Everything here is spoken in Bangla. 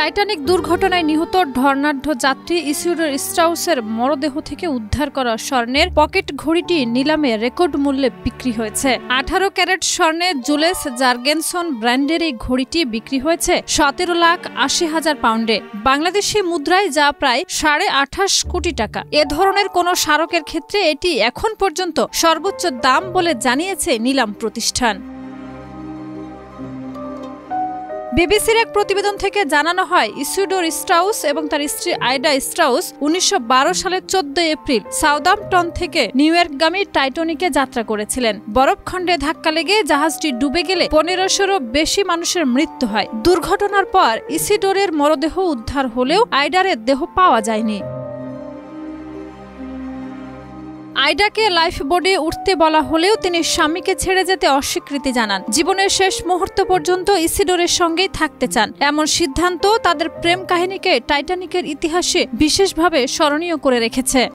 টাইটানিক দুর্ঘটনায় নিহত ধর্নাঢ্য যাত্রী ইসিডোর স্ট্রাউসের মরদেহ থেকে উদ্ধার করা স্বর্ণের পকেট ঘড়িটি নিলামে রেকর্ড মূল্যে বিক্রি হয়েছে। 18 ক্যারেট স্বর্ণে জুলেস জার্গেনসন ব্র্যান্ডের এই ঘড়িটি বিক্রি হয়েছে 17,80,000 পাউন্ডে, বাংলাদেশি মুদ্রায় যা প্রায় 28.5 কোটি টাকা। এ ধরনের কোনো স্মারকের ক্ষেত্রে এটি এখন পর্যন্ত সর্বোচ্চ দাম বলে জানিয়েছে নিলাম প্রতিষ্ঠান। বিবিসির এক প্রতিবেদন থেকে জানানো হয়, ইসিডোর স্ট্রাউস এবং তার স্ত্রী আইডা স্ট্রাউস 1912 সালের 14 এপ্রিল সাউদাম্পটন থেকে নিউইয়র্কগামী টাইটানিকে যাত্রা করেছিলেন। বরফখণ্ডে ধাক্কা লেগে জাহাজটি ডুবে গেলে 1500-এরও বেশি মানুষের মৃত্যু হয়। দুর্ঘটনার পর ইসিডোরের মরদেহ উদ্ধার হলেও আইডারের দেহ পাওয়া যায়নি। আইডাকে লাইফবোর্ডে উঠতে বলা হলেও তিনি স্বামীকে ছেড়ে যেতে অস্বীকৃতি জানান। জীবনের শেষ মুহূর্ত পর্যন্ত ইসিডোরের সঙ্গেই থাকতে চান। এমন সিদ্ধান্ত তাদের প্রেম কাহিনীকে টাইটানিকের ইতিহাসে বিশেষভাবে স্মরণীয় করে রেখেছে।